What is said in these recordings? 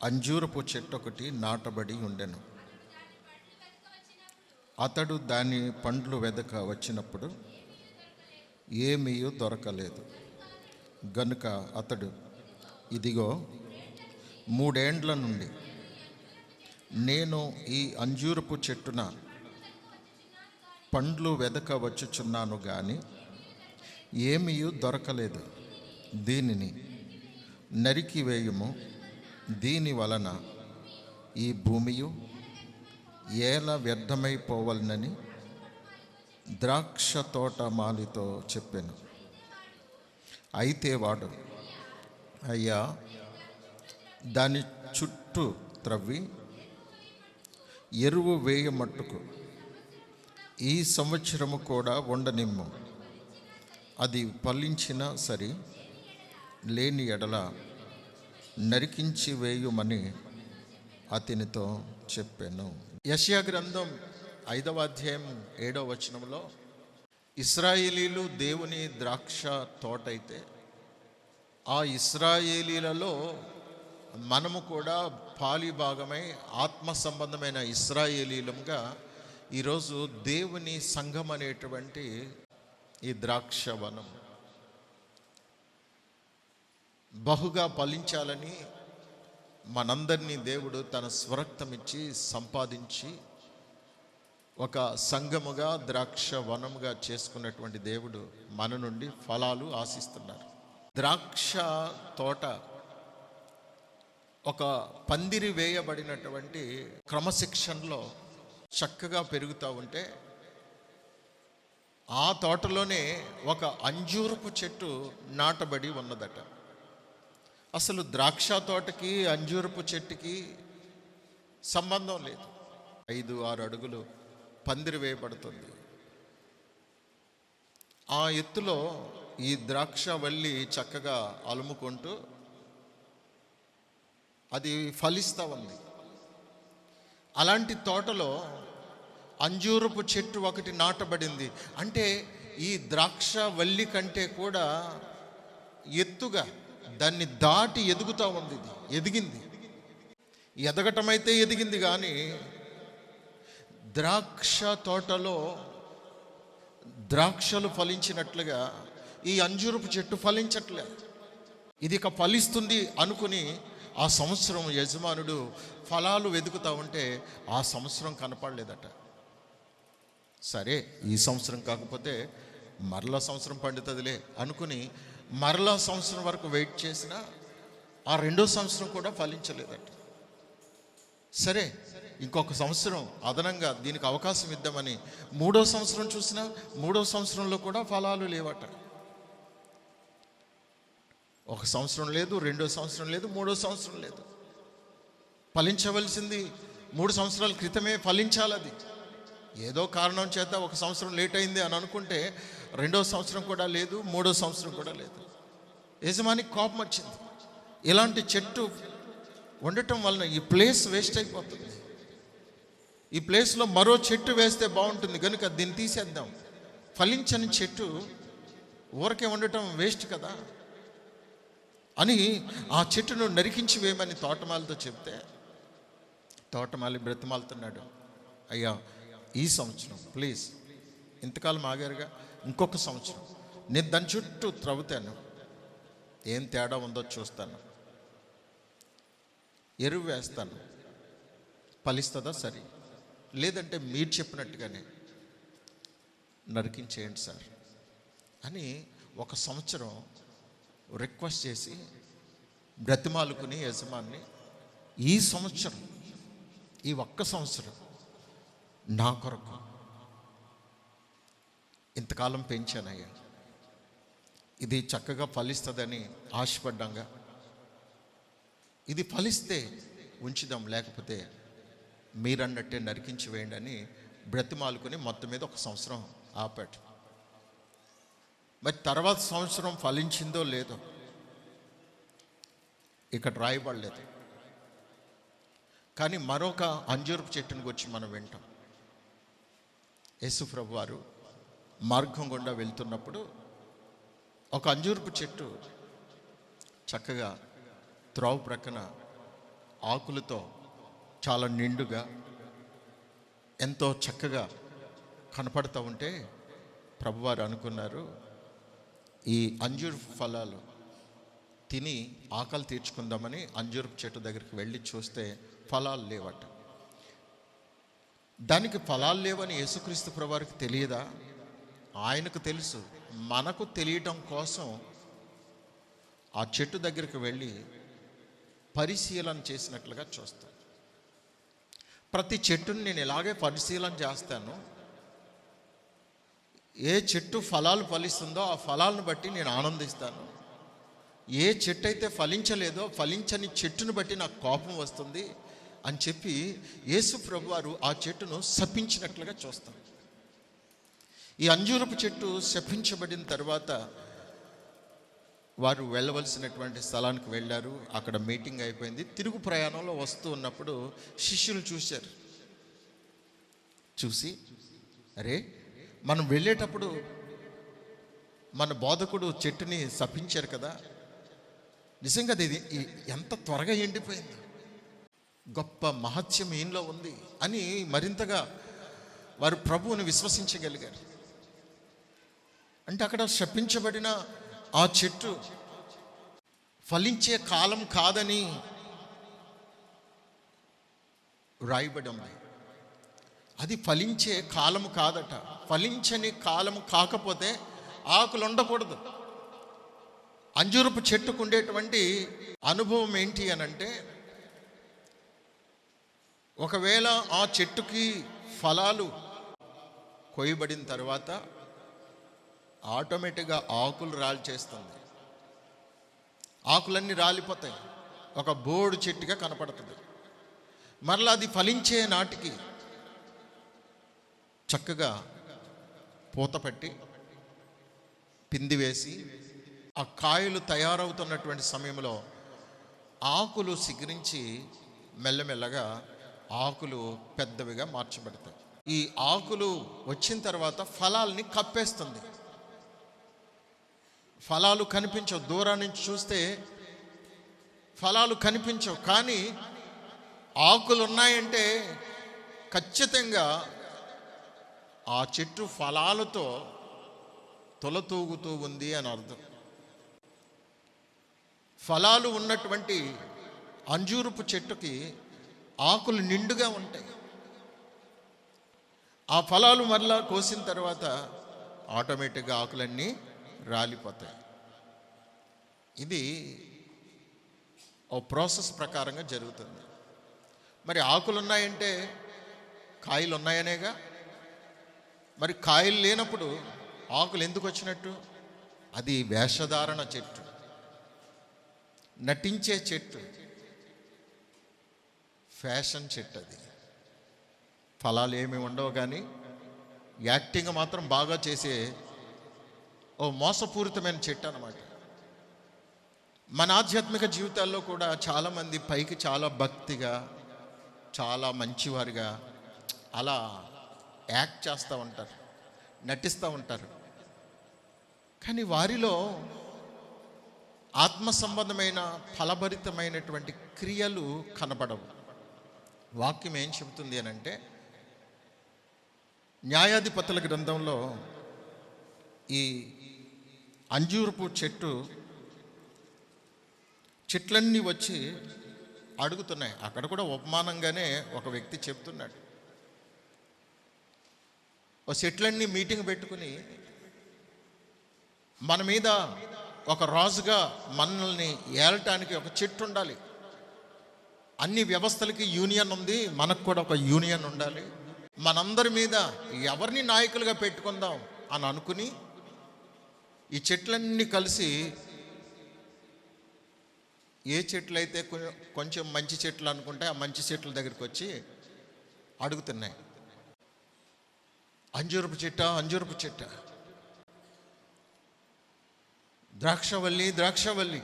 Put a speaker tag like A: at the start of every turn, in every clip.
A: అంజూరపు చెట్టు ఒకటి నాటబడి ఉండెను. అతడు దాని పండ్లు వెదక వచ్చినప్పుడు ఏమీ దొరకలేదు. గనుక అతడు, ఇదిగో 3 ఏండ్ల నుండి నేను ఈ అంజూరపు చెట్టున పండ్లు వెదక వచ్చుచున్నాను గాని ఏమీ దొరకలేదు. దీనిని నరికివేయుము, దీని వలన ఈ భూమియు ఏల వ్యర్థమైపోవాలని ద్రాక్ష తోట మాలితో చెప్పాను. అయితే వాడు, అయ్యా, దాని చుట్టూ త్రవ్వి ఎరువు వేయమట్టుకు ఈ సంవత్సరము కూడా ఉండనిమ్ము. అది ఫలించినా సరి, లేని ఎడల నరికించి వేయుమని అతనితో చెప్పాను. యెషయా గ్రంథం 5వ అధ్యాయం 7వ వచనంలో, ఇశ్రాయేలీలు దేవుని ద్రాక్ష తోట అయితే ఆ ఇశ్రాయేలీలలో మనము కూడా పాలిభాగమై ఆత్మ సంబంధమైన ఇశ్రాయేలీలుగా ఈరోజు దేవుని సంఘం అనేటువంటి ఈ ద్రాక్షవనం బహుగా ఫలించాలని మనందరినీ దేవుడు తన స్వరక్తమిచ్చి సంపాదించి ఒక సంఘముగా ద్రాక్ష వనముగా చేసుకున్నటువంటి దేవుడు మన నుండి ఫలాలు ఆశిస్తున్నారు. ద్రాక్ష తోట ఒక పందిరి వేయబడినటువంటి క్రమశిక్షణలో చక్కగా పెరుగుతూ ఉంటే ఆ తోటలోనే ఒక అంజూరపు చెట్టు నాటబడి ఉన్నదట. అసలు ద్రాక్ష తోటకి అంజూరపు చెట్టుకి సంబంధం లేదు. 5-6 అడుగులు పందిరి వేయబడుతుంది. ఆ ఎత్తులో ఈ ద్రాక్ష వల్లి చక్కగా అలుముకుంటూ అది ఫలిస్తూ ఉంది. అలాంటి తోటలో అంజూరపు చెట్టు ఒకటి నాటబడింది. అంటే ఈ ద్రాక్ష వల్లి కంటే కూడా ఎత్తుగా దాన్ని దాటి ఎదుగుతూ ఉంది. ఎదిగింది, ఎదగటమైతే ఎదిగింది, కానీ ద్రాక్ష తోటలో ద్రాక్షలు ఫలించినట్లుగా ఈ అంజూరపు చెట్టు ఫలించట్లే. ఇది ఇక ఫలిస్తుంది అనుకుని ఆ సంవత్సరం యజమానుడు ఫలాలు వెతుకుతూ ఉంటే ఆ సంవత్సరం కనపడలేదట. సరే, ఈ సంవత్సరం కాకపోతే మరలా సంవత్సరం పండుతుందిలే అనుకుని మరలా సంవత్సరం వరకు వెయిట్ చేసినా ఆ 2వ సంవత్సరం కూడా ఫలించలేదట. సరే, ఇంకొక సంవత్సరం అదనంగా దీనికి అవకాశం ఇద్దామని 3వ సంవత్సరం చూసినా 3వ సంవత్సరంలో కూడా ఫలాలు లేవట. 1 సంవత్సరం లేదు, 2వ సంవత్సరం లేదు, 3వ సంవత్సరం లేదు. ఫలించవలసింది 3 సంవత్సరాల క్రితమే ఫలించాలి. అది ఏదో కారణం చేత 1 సంవత్సరం లేట్ అయింది అని అనుకుంటే 2వ సంవత్సరం కూడా లేదు, 3వ సంవత్సరం కూడా లేదు. యజమానికి కోపం వచ్చింది. ఇలాంటి చెట్టు ఉండటం వలన ఈ ప్లేస్ వేస్ట్ అయిపోతుంది. ఈ ప్లేస్లో మరో చెట్టు వేస్తే బాగుంటుంది, కనుక దీన్ని తీసేద్దాం. ఫలించని చెట్టు ఊరకే ఉండటం వేస్ట్ కదా అని ఆ చెట్టును నరికించి వేయమని తోటమాలితో చెప్తే తోటమాలి బ్రతిమాలుతున్నాడు. అయ్యా, ఈ సంవత్సరం ప్లీజ్, ఇంతకాలం ఆగారుగా, ఇంకొక సంవత్సరం నేను దాని చుట్టూ త్రవ్వుతాను, ఏం తేడా ఉందో చూస్తాను, ఎరువు వేస్తాను, ఫలిస్తుందా సరే, లేదంటే మీరు చెప్పినట్టుగానే నరికించేయండి సార్ అని 1 సంవత్సరం రిక్వెస్ట్ చేసి బ్రతిమాలుకుని యజమాన్ని, ఈ సంవత్సరం, ఈ 1 సంవత్సరం నా కొరకు ఇంతకాలం పెంచానయ్యా, ఇది చక్కగా ఫలిస్తుందని ఆశపడ్డాగా, ఇది ఫలిస్తే ఉంచుదాం, లేకపోతే మీరన్నట్టే నరికించి వేయండి అని బ్రతిమాలుకొని మొత్తం మీద 1 సంవత్సరం ఆపాడు. మరి తర్వాత సంవత్సరం ఫలించిందో లేదో ఇక్కడ రాయబడలేదు. కానీ మరొక అంజూరపు చెట్టుని గురించి మనం వింటాం. యేసు ప్రభు వారు మార్గం గుండా వెళ్తున్నప్పుడు ఒక అంజూరపు చెట్టు చక్కగా త్రోవ ప్రక్కన ఆకులతో చాలా నిండుగా ఎంతో చక్కగా కనపడుతూ ఉంటే ప్రభువారు అనుకున్నారు, ఈ అంజూరు ఫలాలు తిని ఆకలి తీర్చుకుందామని అంజూరపు చెట్టు దగ్గరికి వెళ్ళి చూస్తే ఫలాలు లేవట. దానికి ఫలాలు లేవని యేసుక్రీస్తు ప్రభువారికి తెలియదా? ఆయనకు తెలుసు. మనకు తెలియటం కోసం ఆ చెట్టు దగ్గరికి వెళ్ళి పరిశీలన చేసినట్లుగా చూస్తాను. ప్రతి చెట్టుని నేను ఇలాగే పరిశీలన చేస్తాను. ఏ చెట్టు ఫలాలు ఫలిస్తుందో ఆ ఫలాలను బట్టి నేను ఆనందిస్తాను. ఏ చెట్టు అయితే ఫలించలేదో ఫలించని చెట్టును బట్టి నాకు కోపం వస్తుంది అని చెప్పి యేసు ప్రభువారు ఆ చెట్టును శపించినట్లుగా చూస్తాం. ఈ అంజూరపు చెట్టు శపించబడిన తర్వాత వారు వెళ్ళవలసినటువంటి స్థలానికి వెళ్ళారు. అక్కడ మీటింగ్ అయిపోయింది. తిరుగు ప్రయాణంలో వస్తూ ఉన్నప్పుడు శిష్యులు చూశారు. చూసి, అరే మనం వెళ్ళేటప్పుడు మన బోధకుడు చెట్టుని శపించారు కదా, నిజంగా అది ఎంత త్వరగా ఎండిపోయింది, గొప్ప మహత్యం ఈయనలో ఉంది అని మరింతగా వారు ప్రభువుని విశ్వసించగలిగారు. అంటే అక్కడ శపించబడిన ఆ చెట్టు ఫలించే కాలం కాదని రాయబడి ఉంది. అది ఫలించే కాలము కాదట. ఫలించని కాలము కాకపోతే ఆకులు ఉండకూడదు. అంజూరపు చెట్టుకు ఉండేటువంటి అనుభవం ఏంటి అని అంటే, ఒకవేళ ఆ చెట్టుకి ఫలాలు కొయ్యబడిన తర్వాత ఆటోమేటిక్గా ఆకులు రాల్చేస్తుంది. ఆకులన్నీ రాలిపోతాయి, ఒక బోర్డు చెట్టుగా కనపడుతుంది. మరలా అది ఫలించే నాటికి చక్కగా పూత పట్టి పిండి వేసి ఆ కాయలు తయారవుతున్నటువంటి సమయంలో ఆకులు సిగిరించి మెల్లమెల్లగా ఆకులు పెద్దవిగా మార్చబడతాయి. ఈ ఆకులు వచ్చిన తర్వాత ఫలాల్ని కప్పేస్తుంది. ఫలాలు కనిపించవు, దూరం నుంచి చూస్తే ఫలాలు కనిపించవు. కానీ ఆకులు ఉన్నాయంటే ఖచ్చితంగా ఆ చెట్టు ఫలాలతో తొలతూగుతూ ఉంది అని అర్థం. ఫలాలు ఉన్నటువంటి అంజూరపు చెట్టుకి ఆకులు నిండుగా ఉంటాయి. ఆ ఫలాలు మరలా కోసిన తర్వాత ఆటోమేటిక్గా ఆకులన్నీ రాలిపోతాయి. ఇది ఓ ప్రాసెస్ ప్రకారంగా జరుగుతుంది. మరి ఆకులు ఉన్నాయంటే కాయలు ఉన్నాయనేగా. మరి కాయలు లేనప్పుడు ఆకులు ఎందుకు వచ్చినట్టు? అది వేషధారణ చెట్టు, నటించే చెట్టు, ఫ్యాషన్ చెట్టు. అది ఫలాలు ఏమి ఉండవు, కానీ యాక్టింగ్ మాత్రం బాగా చేసే ఓ మోసపూరితమైన చెట్టు అన్నమాట. మన ఆధ్యాత్మిక జీవితాల్లో కూడా చాలామంది పైకి చాలా భక్తిగా, చాలా మంచివారుగా అలా యాక్ట్ చేస్తూ ఉంటారు, నటిస్తూ ఉంటారు. కానీ వారిలో ఆత్మ సంబంధమైన ఫలభరితమైనటువంటి క్రియలు కనబడవు. వాక్యం ఏం చెబుతుంది అని అంటే, న్యాయాధిపతుల గ్రంథంలో ఈ అంజూరపు చెట్లన్నీ వచ్చి అడుగుతున్నాయి. అక్కడ కూడా ఉపమానంగానే ఒక వ్యక్తి చెప్తున్నాడు. ఓ చెట్లన్నీ మీటింగ్ పెట్టుకుని, మన మీద ఒక రాజుగా మనల్ని ఏలటానికి ఒక చెట్టు ఉండాలి, అన్ని వ్యవస్థలకి యూనియన్ ఉంది, మనకు కూడా ఒక యూనియన్ ఉండాలి, మనందరి మీద ఎవరిని నాయకులుగా పెట్టుకుందాం అని అనుకుని ఈ చెట్లన్నీ కలిసి ఏ చెట్లు అయితే కొంచెం మంచి చెట్లు అనుకుంటే ఆ మంచి చెట్ల దగ్గరికి వచ్చి అడుగుతున్నాయి, అంజూరపు చెట్ట, ద్రాక్షవల్లి,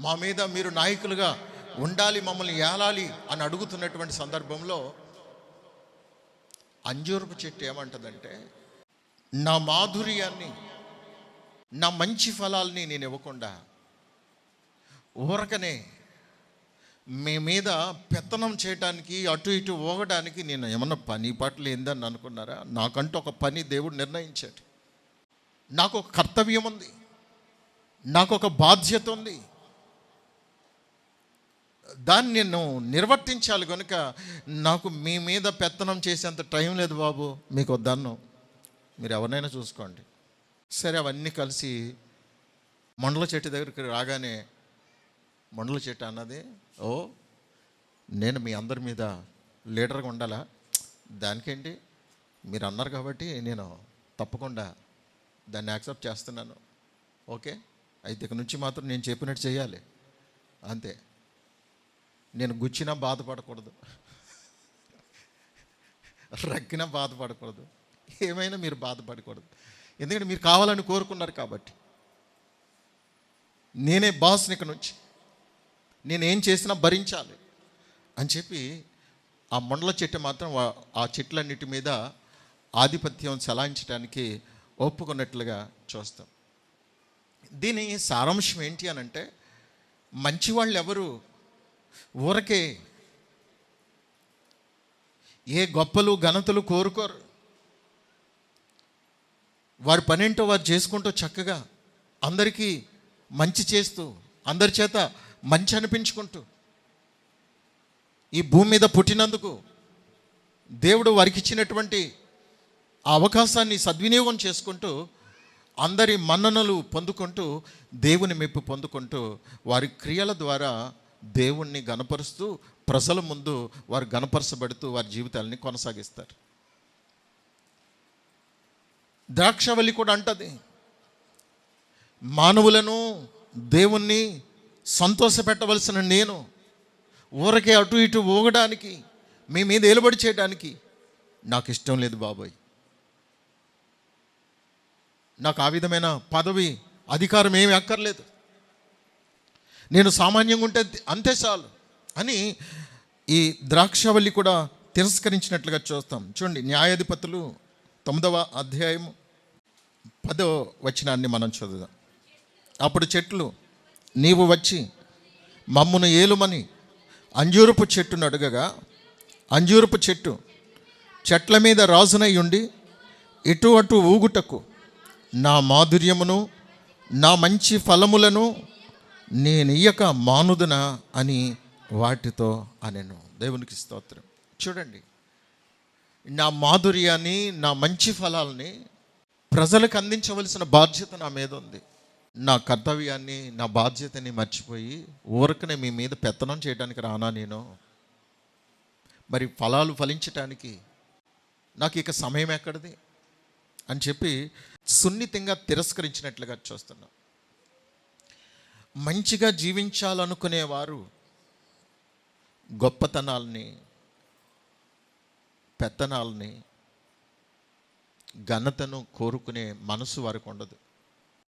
A: మా మీద మీరు నాయకులుగా ఉండాలి, మమ్మల్ని ఏలాలి అని అడుగుతున్నటువంటి సందర్భంలో అంజూరపు చెట్టు ఏమంటుందంటే, నా మాధుర్యాన్ని, నా మంచి ఫలాల్ని నేను ఇవ్వకుండా ఊరకనే మీ మీద పెత్తనం చేయడానికి, అటు ఇటు ఊగడానికి నేను ఏమన్నా పని పాటలు ఏందని అనుకున్నారా? నాకంటూ ఒక పని దేవుడు నిర్ణయించాడు. నాకు ఒక కర్తవ్యం ఉంది, నాకు ఒక బాధ్యత ఉంది, దాన్ని నేను నిర్వర్తించాలి. కనుక నాకు మీ మీద పెత్తనం చేసేంత టైం లేదు బాబు, మీకు వద్దన్ను, మీరు ఎవరినైనా చూసుకోండి. సరే, అవన్నీ కలిసి మండల చెట్టు దగ్గరికి రాగానే మండల చెట్టు అన్నది, ఓ నేను మీ అందరి మీద లీడర్గా ఉండాలా? దానికేంటి, మీరు అన్నారు కాబట్టి నేను తప్పకుండా దాన్ని యాక్సెప్ట్ చేస్తున్నాను. ఓకే, అయితే ఇక నుంచి మాత్రం నేను చెప్పినట్టు చేయాలి, అంతే. నేను గుచ్చినా బాధపడకూడదు, రక్కినా బాధపడకూడదు, ఏమైనా మీరు బాధపడకూడదు. ఎందుకంటే మీరు కావాలని కోరుకున్నారు కాబట్టి. నేనే బాస్ని, ఇక నుంచి నేనేం చేసినా భరించాలి అని చెప్పి ఆ మండల చెట్టు మాత్రం ఆ చెట్లన్నిటి మీద ఆధిపత్యం చెలాయించడానికి ఒప్పుకున్నట్లుగా చూస్తాం. దీని సారాంశం ఏంటి అని అంటే, మంచివాళ్ళు ఎవరు ఊరకే ఏ గొప్పలు ఘనతలు కోరుకోరు. వారి పనేంటో వారు చేసుకుంటూ చక్కగా అందరికీ మంచి చేస్తూ, అందరి చేత మంచి అనిపించుకుంటూ, ఈ భూమి మీద పుట్టినందుకు దేవుడు వారికి ఇచ్చినటువంటి ఆ అవకాశాన్ని సద్వినియోగం చేసుకుంటూ, అందరి మన్ననలు పొందుకుంటూ, దేవుని మెప్పు పొందుకుంటూ, వారి క్రియల ద్వారా దేవుణ్ణి గణపరుస్తూ, ప్రజల ముందు వారు గణపరచబడుతూ వారి జీవితాలని కొనసాగిస్తారు. ద్రాక్షవల్లి కూడా అంటది, మానవులను దేవుణ్ణి సంతోషపెట్టవలసిన నేను ఊరకే అటు ఇటు ఊగడానికి, మీ మీద ఏలుబడి చేయడానికి నాకు ఇష్టం లేదు బాబోయ్. నాకు ఆ విధమైన పదవి, అధికారం ఏమీ అక్కర్లేదు, నేను సామాన్యంగా ఉంటే అంతే చాలు అని ఈ ద్రాక్షవల్లి కూడా తిరస్కరించినట్లుగా చూస్తాం. చూడండి, న్యాయాధిపతులు 9వ అధ్యాయము 10వ వచనాన్ని మనం చదువుదాం. అప్పుడు చెట్లు, నీవు వచ్చి మమ్మును ఏలుమని అంజూరపు చెట్టును అడగగా, అంజూరపు చెట్టు చెట్ల మీద రాజునై ఉండి ఇటు అటు ఊగుటకు నా మాధుర్యమును నా మంచి ఫలములను నేనియ్యక మానుదునా అని వాటితో అనెను. దేవునికి స్తోత్రం. చూడండి, నా మాధుర్యాన్ని, నా మంచి ఫలాల్ని ప్రజలకు అందించవలసిన బాధ్యత నా మీద ఉంది. నా కర్తవ్యాన్ని, నా బాధ్యతని మర్చిపోయి ఊరకనే మీ మీద పెత్తనం చేయడానికి రానా నేను? మరి ఫలాలు ఫలించటానికి నాకు ఇక సమయం ఎక్కడిది అని చెప్పి సున్నితంగా తిరస్కరించినట్లుగా చూస్తున్నాం. మంచిగా జీవించాలనుకునేవారు గొప్పతనాల్ని, పెత్తనాల్ని, ఘనతను కోరుకునే మనసు వారికి ఉండదు.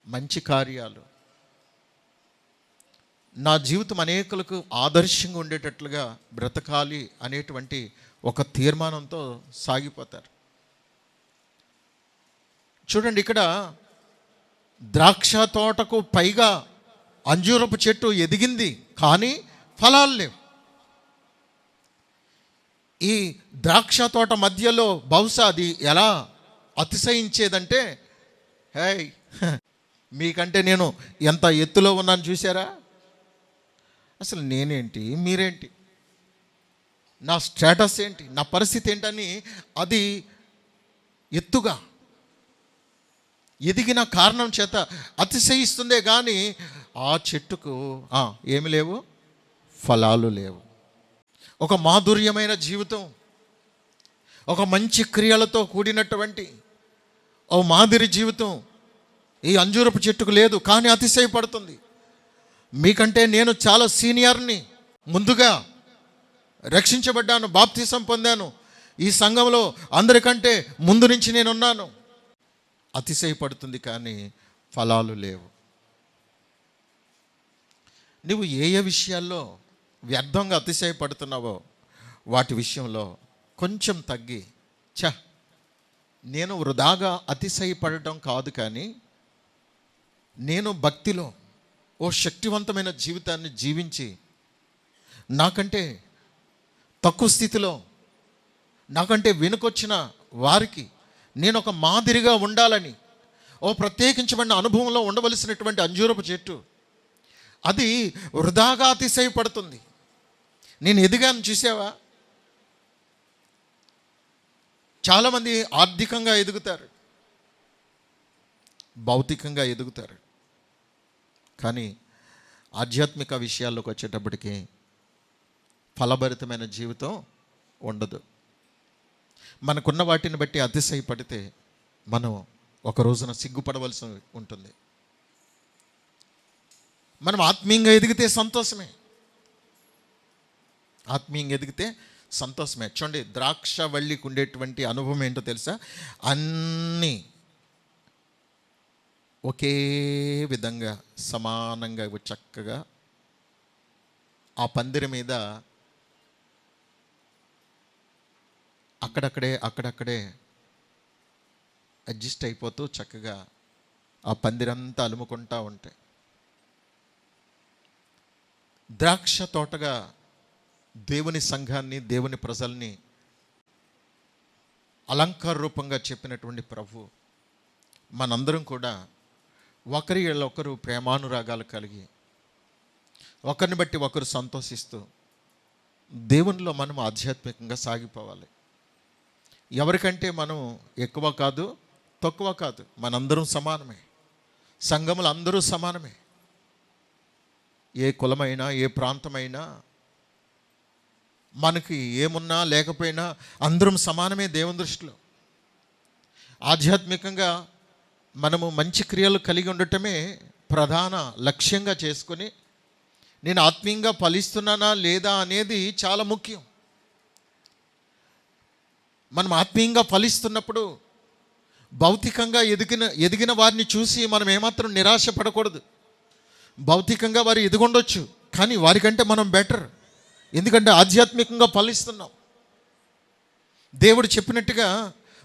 A: మంచి కార్యాలు, నా జీవితం అనేకులకు ఆదర్శంగా ఉండేటట్లుగా బ్రతకాలి అనేటువంటి ఒక తీర్మానంతో సాగిపోతారు. చూడండి, ఇక్కడ ద్రాక్ష తోటకు పైగా అంజూరపు చెట్టు ఎదిగింది, కానీ ఫలాలు లేవు. ఈ ద్రాక్ష తోట మధ్యలో బహుశా అది ఎలా అతిశయించేదంటే, హే, మీకంటే నేను ఎంత ఎత్తులో ఉన్నాను చూసారా? అసలు నేనేంటి, మీరేంటి, నా స్టేటస్ ఏంటి, నా పరిస్థితి ఏంటని అది ఎత్తుగా ఎదిగిన కారణం చేత అతిశయిస్తుందే కానీ ఆ చెట్టుకు ఏమి లేవు, ఫలాలు లేవు. ఒక మాధుర్యమైన జీవితం, ఒక మంచి క్రియలతో కూడినటువంటి ఓ మాదిరి జీవితం ఈ అంజూరపు చెట్టుకు లేదు, కానీ అతిశయపడుతుంది. మీకంటే నేను చాలా సీనియర్ని, ముందుగా రక్షించబడ్డాను, బాప్తిసం పొందాను, ఈ సంఘంలో అందరికంటే ముందు నుంచి నేనున్నాను. అతిశయపడుతుంది, కానీ ఫలాలు లేవు. నువ్వు ఏ ఏ విషయాల్లో వ్యర్థంగా అతిశయపడుతున్నావో వాటి విషయంలో కొంచెం తగ్గి, నేను వృధాగా అతిశయపడటం కాదు, కానీ నేను భక్తిలో ఓ శక్తివంతమైన జీవితాన్ని జీవించి నాకంటే తక్కువ స్థితిలో, నాకంటే వెనుకొచ్చిన వారికి నేను ఒక మాదిరిగా ఉండాలని ఓ ప్రత్యేకించబడిన అనుభవంలో ఉండవలసినటువంటి అంజూరపు చెట్టు అది వృధాగా అతిశయపడుతుంది. నేను ఎదిగాను చూసావా? చాలామంది ఆర్థికంగా ఎదుగుతారు, భౌతికంగా ఎదుగుతారు, కానీ ఆధ్యాత్మిక విషయాల్లోకి వచ్చేటప్పటికి ఫలభరితమైన జీవితం ఉండదు. మనకున్న వాటిని బట్టి అతిశయపడితే మనం ఒక రోజున సిగ్గుపడవలసి ఉంటుంది. మనం ఆత్మీయంగా ఎదిగితే సంతోషమే, ఆత్మీయంగా ఎదిగితే సంతోషమే. చూడండి, ద్రాక్షవల్లికి ఉండేటువంటి అనుభవం ఏంటో తెలుసా? అన్నీ ఒకే విధంగా సమానంగా చక్కగా ఆ పందిరి మీద అక్కడక్కడే అడ్జస్ట్ అయిపోతూ చక్కగా ఆ పందిరంతా అలుముకుంటూ ఉంటాయి. ద్రాక్ష తోటగా దేవుని సంఘాన్ని, దేవుని ప్రజల్ని అలంకార రూపంగా చెప్పినటువంటి ప్రభు మనందరం కూడా ఒకరు ప్రేమానురాగాలు కలిగి ఒకరిని బట్టి ఒకరు సంతోషిస్తూ దేవునిలో మనం ఆధ్యాత్మికంగా సాగిపోవాలి. ఎవరికంటే మనం ఎక్కువ కాదు, తక్కువ కాదు, మనందరం సమానమే. సంఘములు అందరూ సమానమే. ఏ కులమైనా, ఏ ప్రాంతమైనా, మనకి ఏమున్నా లేకపోయినా అందరం సమానమే దేవుని దృష్టిలో. ఆధ్యాత్మికంగా మనము మంచి క్రియలు కలిగి ఉండటమే ప్రధాన లక్ష్యంగా చేసుకొని నేను ఆత్మీయంగా ఫలిస్తున్నానా లేదా అనేది చాలా ముఖ్యం. మనం ఆత్మీయంగా ఫలిస్తున్నప్పుడు భౌతికంగా ఎదిగిన వారిని చూసి మనం ఏమాత్రం నిరాశపడకూడదు. భౌతికంగా వారు ఎదుగుండొచ్చు, కానీ వారికంటే మనం బెటర్, ఎందుకంటే ఆధ్యాత్మికంగా ఫలిస్తున్నాం. దేవుడు చెప్పినట్టుగా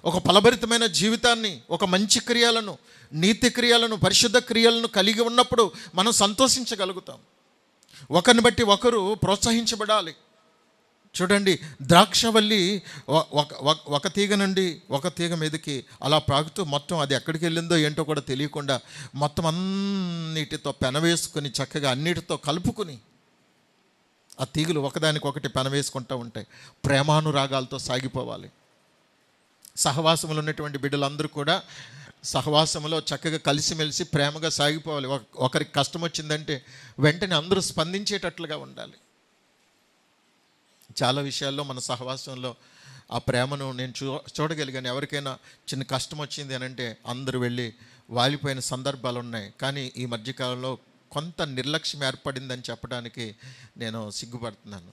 A: ఒక ఫలభరితమైన జీవితాన్ని, ఒక మంచి క్రియలను, నీతి క్రియలను, పరిశుద్ధ క్రియలను కలిగి ఉన్నప్పుడు మనం సంతోషించగలుగుతాం. ఒకరిని బట్టి ఒకరు ప్రోత్సహించబడాలి. చూడండి, ద్రాక్షవల్లి ఒక తీగ నుండి ఒక తీగ మీదకి అలా ప్రాగుతూ మొత్తం అది ఎక్కడికి వెళ్ళిందో ఏంటో కూడా తెలియకుండా మొత్తం అన్నిటితో పెనవేసుకొని చక్కగా అన్నిటితో కలుపుకుని ఆ తీగలు ఒకదానికొకటి పెనవేసుకుంటూ ఉంటాయి. ప్రేమానురాగాలతో సాగిపోవాలి. సహవాసములు ఉన్నటువంటి బిడ్డలందరూ కూడా సహవాసములో చక్కగా కలిసిమెలిసి ప్రేమగా సాగిపోవాలి. ఒకరికి కష్టం వచ్చిందంటే వెంటనే అందరూ స్పందించేటట్లుగా ఉండాలి. చాలా విషయాల్లో మన సహవాసంలో ఆ ప్రేమను నేను చూడగలిగాను. ఎవరికైనా చిన్న కష్టం వచ్చింది అని అంటే అందరూ వెళ్ళి వాలిపోయిన సందర్భాలు ఉన్నాయి. కానీ ఈ మధ్యకాలంలో కొంత నిర్లక్ష్యం ఏర్పడిందని చెప్పడానికి నేను సిగ్గుపడుతున్నాను.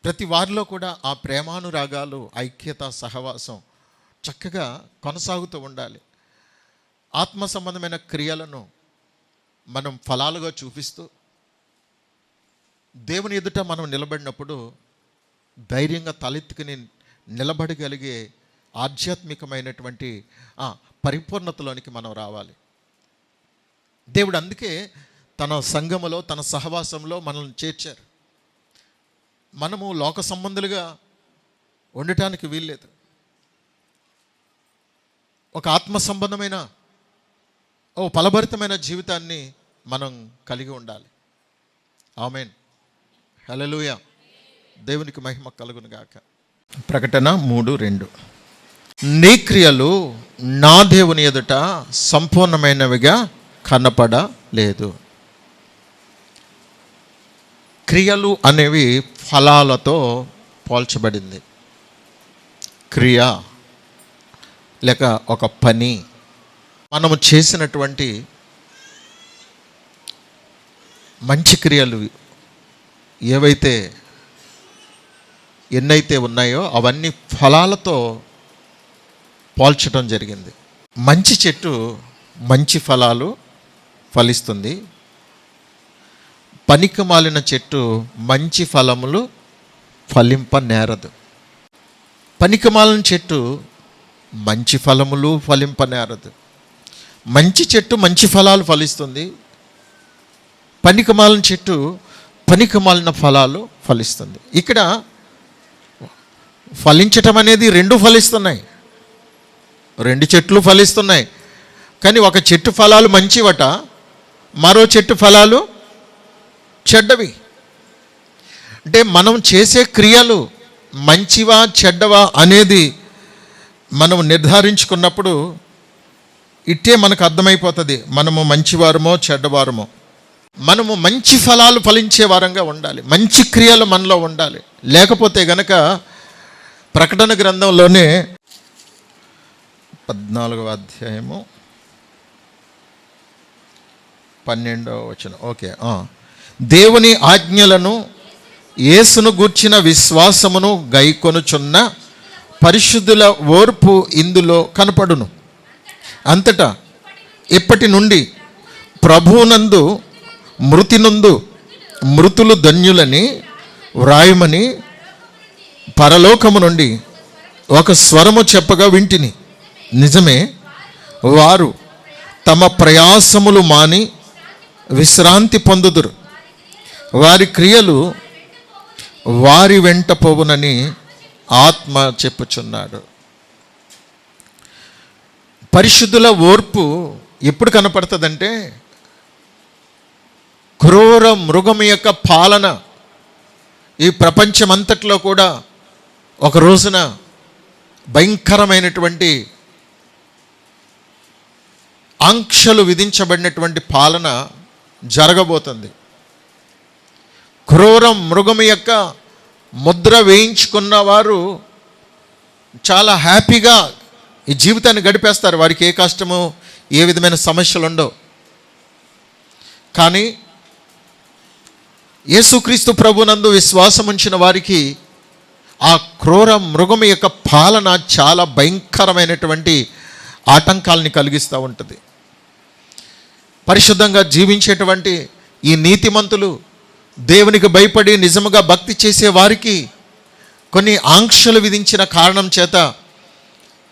A: ప్రతి వారిలో కూడా ఆ ప్రేమానురాగాలు, ఐక్యత, సహవాసం చక్కగా కొనసాగుతూ ఉండాలి. ఆత్మ సంబంధమైన క్రియలను మనం ఫలాలుగా చూపిస్తూ దేవుని ఎదుట మనం నిలబడినప్పుడు ధైర్యంగా తలెత్తుకుని నిలబడగలిగే ఆధ్యాత్మికమైనటువంటి పరిపూర్ణతలోనికి మనం రావాలి. దేవుడు అందుకే తన సంఘములో, తన సహవాసంలో మనల్ని చేర్చారు. మనము లోక సంబంధులుగా ఉండటానికి వీల్లేదు. ఒక ఆత్మ సంబంధమైన ఓ ఫలభరితమైన జీవితాన్ని మనం కలిగి ఉండాలి. ఆమేన్, హల్లెలూయా. దేవునికి మహిమ కలుగును గాక. ప్రకటన 3:2. నీ క్రియలు నా దేవుని ఎదుట సంపూర్ణమైనవిగా కనపడలేదు. క్రియలు అనేవి ఫలాలతో పోల్చబడింది. క్రియ లేక ఒక పని, మనము చేసినటువంటి మంచి క్రియలు ఏవైతే ఎన్నైతే ఉన్నాయో అవన్నీ ఫలాలతో పోల్చడం జరిగింది. మంచి చెట్టు మంచి ఫలాలు ఫలిస్తుంది. పనికిమాలిన చెట్టు మంచి ఫలములు ఫలింపనేరదు. పనికిమాలిన చెట్టు మంచి ఫలములు ఫలింపనేరదు. మంచి చెట్టు మంచి ఫలాలు ఫలిస్తుంది. పనికిమాలిన చెట్టు పనికిమాలిన ఫలాలు ఫలిస్తుంది. ఇక్కడ ఫలించటం అనేది రెండు ఫలిస్తున్నాయి, రెండు చెట్లు ఫలిస్తున్నాయి. కానీ ఒక చెట్టు ఫలాలు మంచివట, మరో చెట్టు ఫలాలు చెడ్డవి. అంటే మనం చేసే క్రియలు మంచివా చెడ్డవా అనేది మనం నిర్ధారించుకున్నప్పుడు ఇట్టే మనకు అర్థమైపోతుంది మనము మంచివారమో చెడ్డవారమో. మనము మంచి ఫలాలు ఫలించే వారంగా ఉండాలి, మంచి క్రియలు మనలో ఉండాలి. లేకపోతే గనక ప్రకటన గ్రంథంలోనే 14వ అధ్యాయము 12వ వచనం. ఓకే, దేవుని ఆజ్ఞలను యేసును గూర్చిన విశ్వాసమును గైకొనుచున్న పరిశుద్ధుల ఓర్పు ఇందులో కనపడును. అంతటా ఇప్పటి నుండి ప్రభువునందు మృతి నందు మృతులు ధన్యులని వ్రాయమని పరలోకము నుండి ఒక స్వరము చెప్పగా వింటిని. నిజమే, వారు తమ ప్రయాసములు మాని విశ్రాంతి పొందుదురు, వారి క్రియలు వారి వెంట పోవునని ఆత్మ చెప్పుచున్నాడు. పరిశుద్ధుల ఓర్పు ఎప్పుడు కనపడుతుందంటే క్రూర మృగం యొక్క పాలన ఈ ప్రపంచమంతట్లో కూడా ఒక రోజున భయంకరమైనటువంటి ఆంక్షలు విధించబడినటువంటి పాలన జరగబోతుంది. క్రూర మృగం యొక్క ముద్ర వేయించుకున్న వారు చాలా హ్యాపీగా ఈ జీవితాన్ని గడిపేస్తారు, వారికి ఏ కష్టము ఏ విధమైన సమస్యలు ఉండవు. కానీ యేసుక్రీస్తు ప్రభునందు విశ్వాసం ఉంచిన వారికి ఆ క్రూర మృగం యొక్క పాలన చాలా భయంకరమైనటువంటి ఆటంకాలని కలిగిస్తూ ఉంటుంది. పరిశుద్ధంగా జీవించేటువంటి ఈ నీతిమంతులు, దేవునికి భయపడి నిజముగా భక్తి చేసే వారికి కొన్ని ఆంక్షలు విధించిన కారణం చేత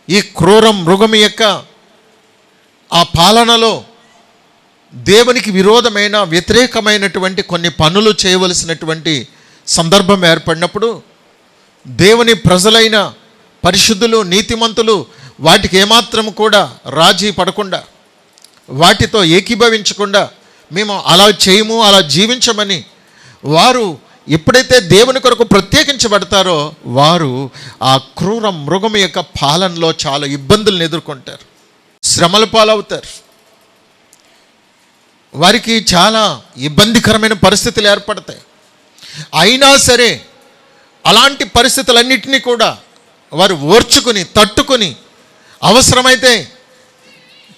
A: ఈ క్రూర మృగం యొక్క ఆ పాలనలో దేవునికి విరోధమైన వ్యతిరేకమైనటువంటి కొన్ని పనులు చేయవలసినటువంటి సందర్భం ఏర్పడినప్పుడు దేవుని ప్రజలైన పరిశుద్ధులు నీతిమంతులు వాటికి ఏమాత్రం కూడా రాజీ పడకుండా, వాటితో ఏకీభవించకుండా మేము అలా చేయము అలా జీవించమని వారు ఎప్పుడైతే దేవుని కొరకు ప్రత్యేకించబడతారో వారు ఆ క్రూర మృగం యొక్క పాలనలో చాలా ఇబ్బందులను ఎదుర్కొంటారు, శ్రమల పాలవుతారు. వారికి చాలా ఇబ్బందికరమైన పరిస్థితులు ఏర్పడతాయి. అయినా సరే అలాంటి పరిస్థితులన్నింటినీ కూడా వారు ఓర్చుకుని తట్టుకుని అవసరమైతే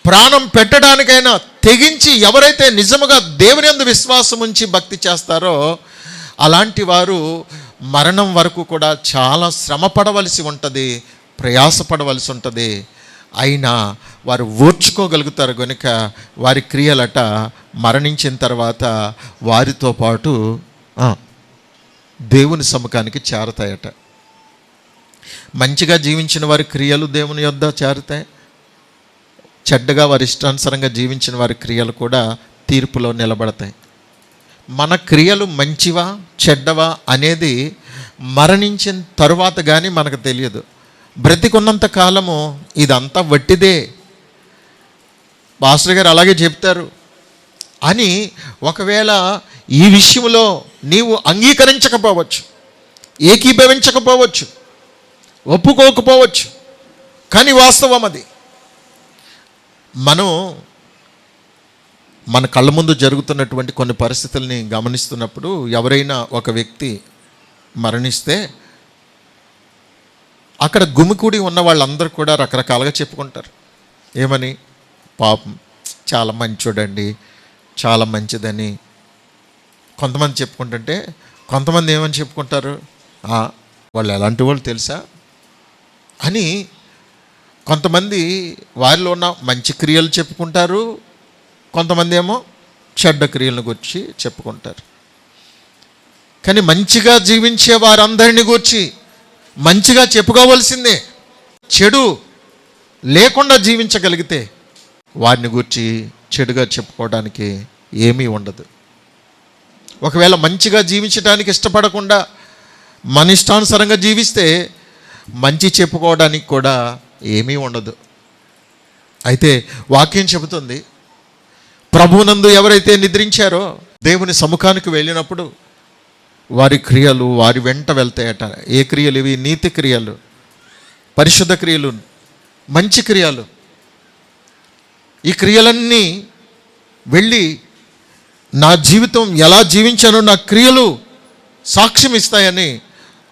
A: ప్రాణం పెట్టడానికైనా తెగించి ఎవరైతే నిజముగా దేవుని యందు విశ్వాసం ఉంచి భక్తి చేస్తారో అలాంటి వారు మరణం వరకు కూడా చాలా శ్రమ పడవలసి ఉంటుంది, ప్రయాసపడవలసి ఉంటుంది. అయినా వారు ఓర్చుకోగలుగుతారు కనుక వారి క్రియలట మరణించిన తర్వాత వారితో పాటు దేవుని సముఖానికి చేరతాయట. మంచిగా జీవించిన వారి క్రియలు దేవుని యొద్ద చేరుతాయి, చెడ్డగా వారి ఇష్టానుసారంగా జీవించిన వారి క్రియలు కూడా తీర్పులో నిలబడతాయి. మన క్రియలు మంచివా చెడ్డవా అనేది మరణించిన తరువాత కానీ మనకు తెలియదు. బ్రతికున్నంత కాలము ఇదంతా వట్టిదే, పాస్టర్ గారు అలాగే చెప్తారు అని ఒకవేళ ఈ విషయంలో నీవు అంగీకరించకపోవచ్చు, ఏకీభవించకపోవచ్చు, ఒప్పుకోకపోవచ్చు, కానీ వాస్తవం అది. మనం మన కళ్ళ ముందు జరుగుతున్నటువంటి కొన్ని పరిస్థితుల్ని గమనిస్తున్నప్పుడు ఎవరైనా ఒక వ్యక్తి మరణిస్తే అక్కడ గుమికూడి ఉన్న వాళ్ళందరూ కూడా రకరకాలుగా చెప్పుకుంటారు. ఏమని? పాపం చాలా మంచోడండి, చాలా మంచిదని కొంతమంది చెప్పుకుంటుంటే, కొంతమంది ఏమని చెప్పుకుంటారు, వాళ్ళు ఎలాంటి వాళ్ళు తెలుసా అని కొంతమంది వారిలో ఉన్న మంచి క్రియలు చెప్పుకుంటారు, కొంతమంది ఏమో చెడ్డ క్రియలను గురించి చెప్పుకుంటారు. కానీ మంచిగా జీవించే వారందరిని గురించి మంచిగా చెప్పుకోవాల్సిందే. చెడు లేకుండా జీవించగలిగితే వారిని గురించి చెడుగా చెప్పుకోవడానికి ఏమీ ఉండదు. ఒకవేళ మంచిగా జీవించడానికి ఇష్టపడకుండా మన ఇష్టానుసారంగా జీవిస్తే మంచి చెప్పుకోవడానికి కూడా ఏమీ ఉండదు. అయితే వాక్యం చెబుతుంది, ప్రభువునందు ఎవరైతే నిద్రించారో దేవుని సముఖానికి వెళ్ళినప్పుడు వారి క్రియలు వారి వెంట వెళ్తాయట. ఏ క్రియలు ఇవి? నీతి క్రియలు, పరిశుద్ధ క్రియలు, మంచి క్రియలు. ఈ క్రియలన్నీ వెళ్ళి నా జీవితం ఎలా జీవించానో నా క్రియలు సాక్ష్యం ఇస్తాయని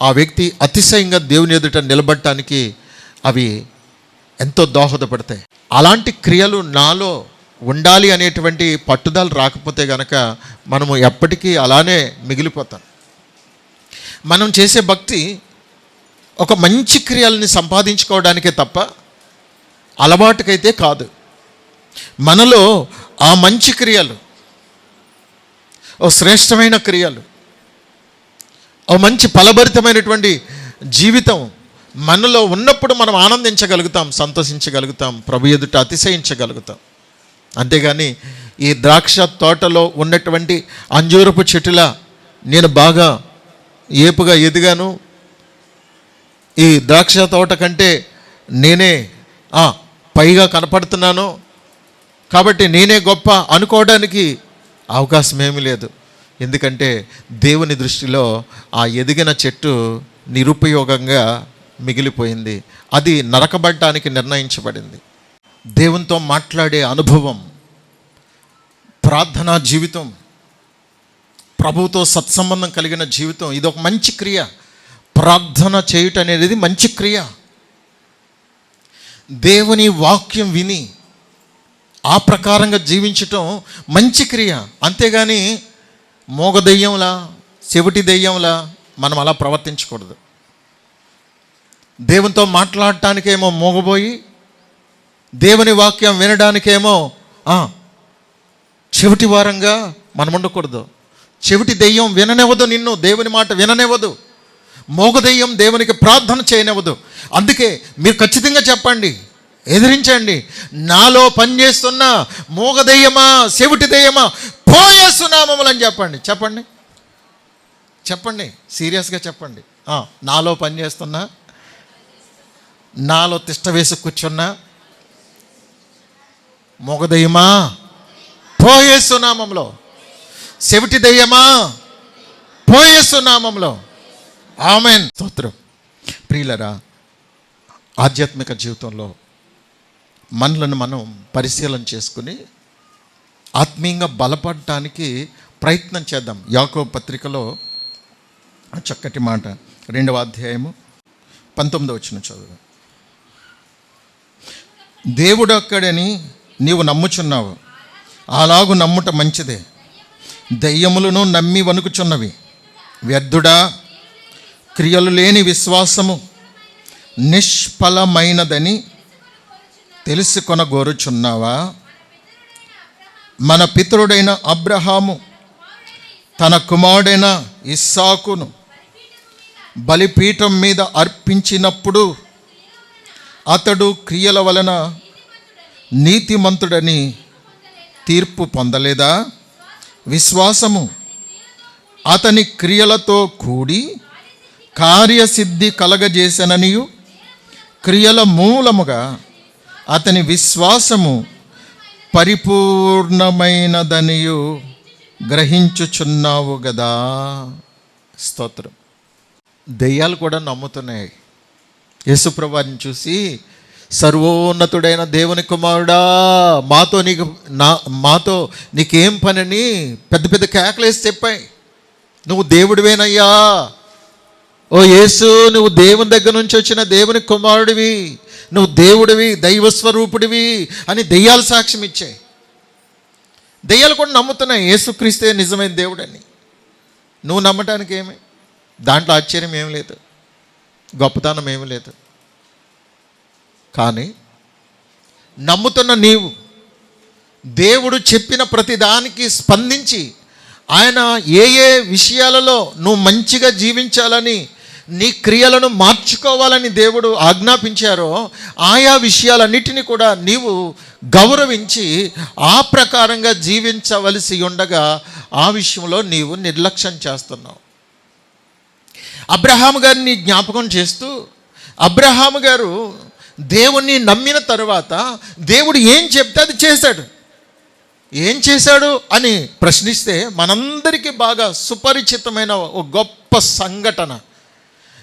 A: ఆ వ్యక్తి అతిశయంగా దేవుని ఎదుట నిలబడటానికి అవి ఎంతో దోహదపడతాయి. అలాంటి క్రియలు నాలో ఉండాలి అనేటువంటి పట్టుదల రాకపోతే గనక మనము ఎప్పటికీ అలానే మిగిలిపోతాం. మనం చేసే భక్తి ఒక మంచి క్రియల్ని సంపాదించుకోవడానికే తప్ప అలవాటుకైతే కాదు. మనలో ఆ మంచి క్రియలు, ఓ శ్రేష్టమైన క్రియలు, ఓ మంచి ఫలభరితమైనటువంటి జీవితం మనలో ఉన్నప్పుడు మనం ఆనందించగలుగుతాం, సంతోషించగలుగుతాం, ప్రభు ఎదుట అతిశయించగలుగుతాం. అంతేగాని ఈ ద్రాక్ష తోటలో ఉన్నటువంటి అంజూరపు చెట్టులా నేను బాగా ఏపుగా ఎదిగాను, ఈ ద్రాక్ష తోట కంటే నేనే పైగా కనపడుతున్నాను కాబట్టి నేనే గొప్ప అనుకోవడానికి అవకాశం ఏమీ లేదు. ఎందుకంటే దేవుని దృష్టిలో ఆ ఎదిగిన చెట్టు నిరుపయోగంగా మిగిలిపోయింది. అది నరకబడటానికి నిర్ణయించబడింది. దేవునితో మాట్లాడే అనుభవం, ప్రార్థనా జీవితం, ప్రభువుతో సత్సంబంధం కలిగిన జీవితం, ఇది ఒక మంచి క్రియ. ప్రార్థన చేయుట అనేది మంచి క్రియ. దేవుని వాక్యం విని ఆ ప్రకారంగా జీవించటం మంచి క్రియ. అంతేగాని మోగ దెయ్యంలా, చెవిటి దెయ్యంలా మనం అలా ప్రవర్తించకూడదు. దేవునితో మాట్లాడటానికేమో మోగబోయి, దేవుని వాక్యం వినడానికేమో చెవిటి వారంగా మనం ఉండకూడదు. చెవిటి దెయ్యం విననివ్వదు, నిన్ను దేవుని మాట విననివ్వదు. మోగ దెయ్యం దేవునికి ప్రార్థన చేయనివ్వదు. అందుకే మీరు ఖచ్చితంగా చెప్పండి, ఎదిరించండి, నాలో పనిచేస్తున్న మోగ దెయ్యమా, చెవిటి దెయ్యమా, యేసు నామములో అని చెప్పండి. చెప్పండి చెప్పండి సీరియస్గా చెప్పండి. నాలో పనిచేస్తున్నా, నాలో తిష్ట వేసి కూర్చున్నా మోగ దెయ్యమా, యేసు నామములో, చెవిటి దెయ్యమా, యేసు నామములో. ఆమేన్. స్తోత్రం. ప్రియులరా, ఆధ్యాత్మిక జీవితంలో మనలను మనం పరిశీలన చేసుకుని ఆత్మీయంగా బలపడటానికి ప్రయత్నం చేద్దాం. యాకోబు పత్రికలో చక్కటి మాట, 2వ అధ్యాయము 19వ వచనం చదువు. దేవుడు ఒక్కడని నీవు నమ్ముచున్నావు, అలాగు నమ్ముట మంచిదే. దయ్యములను నమ్మి వణుకుచున్నవి. వ్యర్థుడా, క్రియలు లేని విశ్వాసము నిష్ఫలమైనదని తెలుసుకొనగోరుచున్నావా? మన పితరుడైన అబ్రహాము తన కుమారుడైన ఇస్సాకును బలిపీఠం మీద అర్పించినప్పుడు అతడు క్రియల వలన నీతిమంతుడని తీర్పు పొందలేదా? విశ్వాసము అతని క్రియలతో కూడి కార్యసిద్ధి కలగజేసననియు, క్రియల మూలముగా అతని విశ్వాసము పరిపూర్ణమైనదనియు గ్రహించుచున్నావు గదా. స్తోత్రం. దెయ్యాలు కూడా నమ్ముతున్నాయి. యేసుప్రభుని చూసి, సర్వోన్నతుడైన దేవుని కుమారుడా, మాతో నీకేం పనని పెద్ద పెద్ద కేకలేసి చెప్పాయి. నువ్వు దేవుడివేనయ్యా, ఓ యేసు, నువ్వు దేవుని దగ్గర నుంచి వచ్చిన దేవుని కుమారుడివి, నువ్వు దేవుడివి, దైవస్వరూపుడివి అని దెయ్యాలు సాక్ష్యం ఇచ్చాయి. దెయ్యాలు కూడా నమ్ముతున్నాయి యేసుక్రీస్తే నిజమైన దేవుడని. నువ్వు నమ్మటానికి ఏమి, దాంట్లో ఆశ్చర్యం ఏమి లేదు, గొప్పతనం ఏమి లేదు. కానీ నమ్ముతున్న నీవు దేవుడు చెప్పిన ప్రతిదానికి స్పందించి ఆయన ఏ ఏ విషయాలలో నువ్వు మంచిగా జీవించాలని, నీ క్రియలను మార్చుకోవాలని దేవుడు ఆజ్ఞాపించారో ఆయా విషయాలన్నిటినీ కూడా నీవు గౌరవించి ఆ ప్రకారంగా జీవించవలసి ఉండగా ఆ విషయంలో నీవు నిర్లక్ష్యం చేస్తున్నావు. అబ్రహాము గారిని జ్ఞాపకం చేస్తూ, అబ్రహాము గారు దేవుణ్ణి నమ్మిన తరువాత దేవుడు ఏం చెప్తే అది చేశాడు. ఏం చేశాడు అని ప్రశ్నిస్తే మనందరికీ బాగా సుపరిచితమైన ఒక గొప్ప సంఘటన,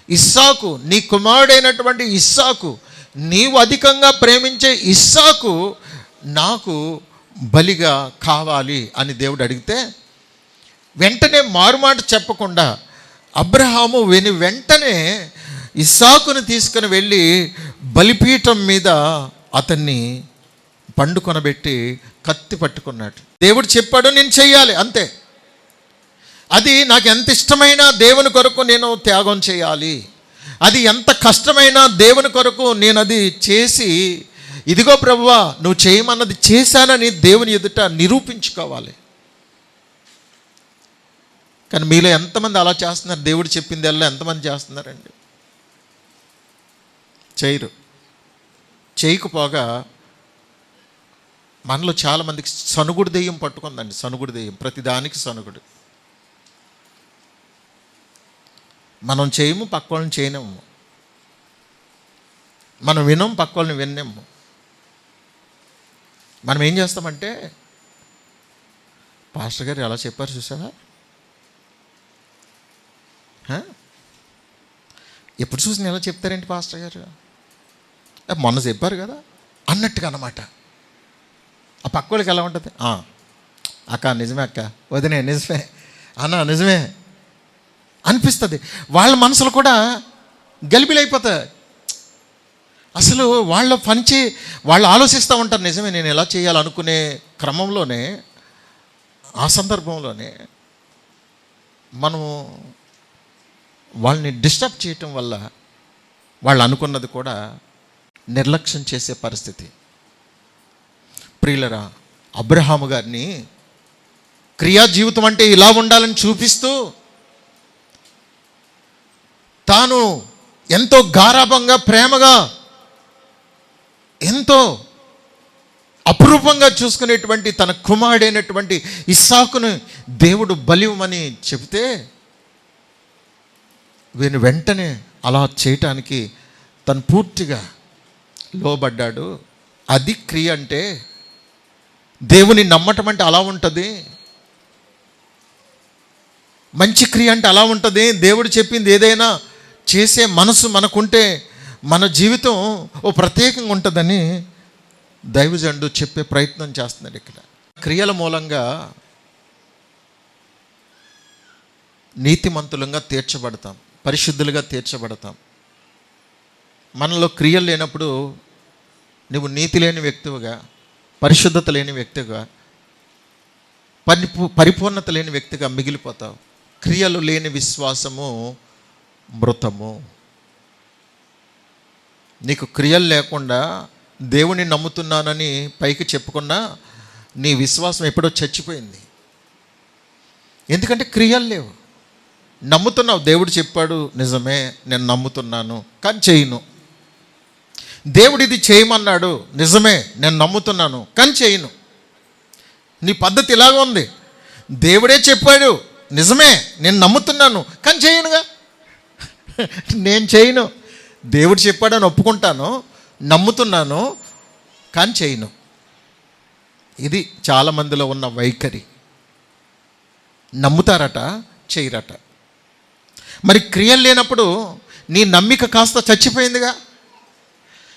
A: ఇస్సాకు, నీ కుమారుడైనటువంటి ఇస్సాకు, నీవు అధికంగా ప్రేమించే ఇస్సాకు నాకు బలిగా కావాలి అని దేవుడు అడిగితే, వెంటనే మారుమాట చెప్పకుండా అబ్రహాము వెంటనే ఇస్సాకుని తీసుకుని వెళ్ళి బలిపీఠం మీద అతన్ని పండుకొనబెట్టి కత్తి పట్టుకున్నాడు. దేవుడు చెప్పాడు, నేను చెయ్యాలి, అంతే. అది నాకు ఎంత ఇష్టమైనా దేవుని కొరకు నేను త్యాగం చేయాలి. అది ఎంత కష్టమైనా దేవుని కొరకు నేను అది చేసి, ఇదిగో ప్రభువా నువ్వు చేయమన్నది చేశానని దేవుని ఎదుట నిరూపించుకోవాలి. కానీ మీలో ఎంతమంది అలా చేస్తున్నారు? దేవుడు చెప్పింది అలా ఎంతమంది చేస్తున్నారండి? చేయరు. చేయకపోగా మనలో చాలామందికి సనుగుడు దెయ్యం పట్టుకుందండి. సనుగుడు దెయ్యం, ప్రతిదానికి సనుగుడు. మనం చేయము, పక్క వాళ్ళని చేయలేము. మనం వినము, పక్క వాళ్ళని విన్నాము. మనం ఏం చేస్తామంటే, పాస్టర్ గారు ఎలా చెప్పారు చూసారా, ఎప్పుడు చూసిన ఎలా చెప్తారేంటి పాస్టర్ గారు, మొన్న చెప్పారు కదా అన్నట్టుగా అన్నమాట. ఆ పక్క వాళ్ళకి ఎలా ఉంటుంది, అక్క నిజమే, అక్క వదినే నిజమే, అన్న నిజమే అనిపిస్తుంది. వాళ్ళ మనసులు కూడా గలిబిలైపోతాయి. అసలు వాళ్ళ వాళ్ళు ఆలోచిస్తూ ఉంటారు, నిజమే నేను ఎలా చేయాలనుకునే క్రమంలోనే, ఆ సందర్భంలోనే మనము వాళ్ళని డిస్టర్బ్ చేయటం వల్ల వాళ్ళు అనుకున్నది కూడా నిర్లక్ష్యం చేసే పరిస్థితి. ప్రియులరా, అబ్రహాము గారిని క్రియా జీవితం అంటే ఇలా ఉండాలని చూపిస్తూ తాను ఎంతో గారాభంగా, ప్రేమగా, ఎంతో అపురూపంగా చూసుకునేటువంటి తన కుమారుడైనటువంటి ఇస్సాకును దేవుడు బలివమని చెబితే వీని వెంటనే అలా చేయటానికి తను పూర్తిగా లోబడ్డాడు. అది క్రియ అంటే. దేవుని నమ్మటం అంటే అలా ఉంటుంది. మంచి క్రియ అంటే అలా ఉంటుంది. దేవుడు చెప్పింది ఏదైనా చేసే మనసు మనకుంటే మన జీవితం ఓ ప్రత్యేకంగా ఉంటుందని దైవజనుడు చెప్పే ప్రయత్నం చేస్తున్నాడు ఇక్కడ. క్రియల మూలంగా నీతిమంతులంగా తీర్చబడతాం, పరిశుద్ధులుగా తీర్చబడతాం. మనలో క్రియలు లేనప్పుడు నువ్వు నీతి లేని వ్యక్తిగా, పరిశుద్ధత లేని వ్యక్తిగా, పరిపూర్ణత లేని వ్యక్తిగా మిగిలిపోతావు. క్రియలు లేని విశ్వాసము మృతము. నీకు క్రియలు లేకుండా దేవుని నమ్ముతున్నానని పైకి చెప్పుకున్నా నీ విశ్వాసం ఎప్పుడో చచ్చిపోయింది. ఎందుకంటే క్రియలు లేవు. నమ్ముతున్నావు, దేవుడు చెప్పాడు నిజమే, నేను నమ్ముతున్నాను కానీ చేయను. దేవుడు ఇది చేయమన్నాడు నిజమే, నేను నమ్ముతున్నాను కానీ చేయను. నీ పద్ధతి ఇలాగ ఉంది. దేవుడే చెప్పాడు నిజమే, నేను నమ్ముతున్నాను కానీ చేయనుగా. నేను చేయను. దేవుడు చెప్పాడని ఒప్పుకుంటాను, నమ్ముతున్నాను కానీ చేయను. ఇది చాలామందిలో ఉన్న వైఖరి. నమ్ముతారట, చేయరట. మరి క్రియలు లేనప్పుడు నీ నమ్మిక కాస్త చచ్చిపోయిందిగా.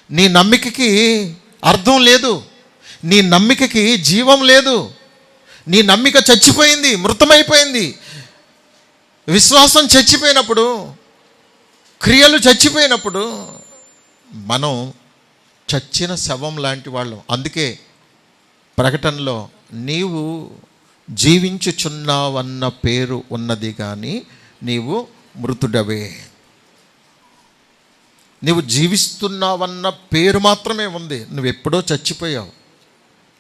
A: నీ నమ్మికకి అర్థం లేదు, నీ నమ్మికకి జీవం లేదు. నీ నమ్మిక చచ్చిపోయింది, మృతమైపోయింది. విశ్వాసం చచ్చిపోయినప్పుడు, క్రియలు చచ్చిపోయినప్పుడు మనం చచ్చిన శవం లాంటి వాళ్ళం. అందుకే ప్రకటనలో నీవు జీవించుచున్నావన్న పేరు ఉన్నది కానీ నీవు మృతుడవే. నువ్వు జీవిస్తున్నావన్న పేరు మాత్రమే ఉంది. నువ్వు ఎప్పుడో చచ్చిపోయావు,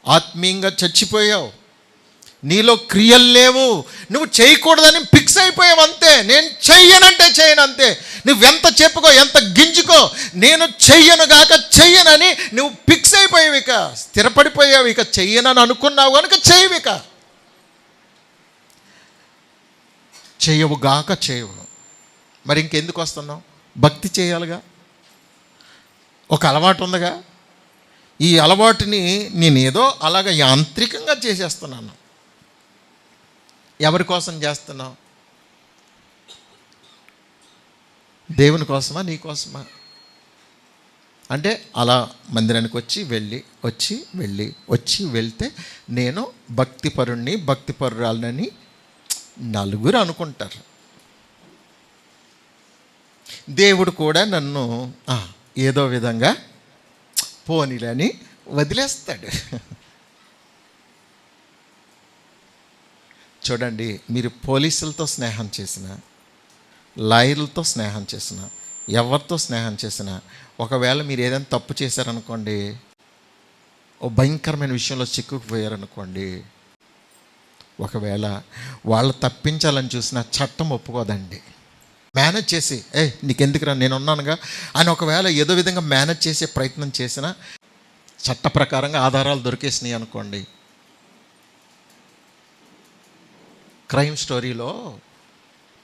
A: ఆత్మీయంగా చచ్చిపోయావు. నీలో క్రియలు లేవు. నువ్వు చేయకూడదని ఫిక్స్ అయిపోయావు అంతే. నేను చెయ్యనంటే చెయ్యను అంతే. నువ్వెంత చెప్పుకో, ఎంత గింజుకో, నేను చెయ్యనుగాక చెయ్యనని నువ్వు ఫిక్స్ అయిపోయావు. ఇక స్థిరపడిపోయావు. ఇక చెయ్యనని అనుకున్నావు కనుక చెయ్యవు. ఇక చేయవుగాక చేయవు. మరి ఇంకెందుకు వస్తున్నావు? భక్తి చేయాలిగా, ఒక అలవాటు ఉందిగా. ఈ అలవాటుని నేనేదో అలాగ యాంత్రికంగా చేసేస్తున్నాను. ఎవరి కోసం చేస్తున్నావు? దేవుని కోసమా, నీ కోసమా? అంటే అలా మందిరానికి వచ్చి వెళ్తే నేను భక్తిపరుణ్ణి, భక్తిపరురాలని నలుగురు అనుకుంటారు. దేవుడు కూడా నన్ను ఏదో విధంగా పోనీలని వదిలేస్తాడు. చూడండి, మీరు పోలీసులతో స్నేహం చేసిన, లాయర్లతో స్నేహం చేసిన, ఎవరితో స్నేహం చేసినా, ఒకవేళ మీరు ఏదైనా తప్పు చేశారనుకోండి, ఓ భయంకరమైన విషయంలో చిక్కుకుపోయారనుకోండి, ఒకవేళ వాళ్ళు తప్పించాలని చూసిన చట్టం ఒప్పుకోదండి. మేనేజ్ చేసి నీకెందుకురా నేను ఉన్నానుగా అని ఒకవేళ ఏదో విధంగా మేనేజ్ చేసే ప్రయత్నం చేసినా, చట్ట ప్రకారంగా ఆధారాలు దొరికేసినాయి అనుకోండి. క్రైమ్ స్టోరీలో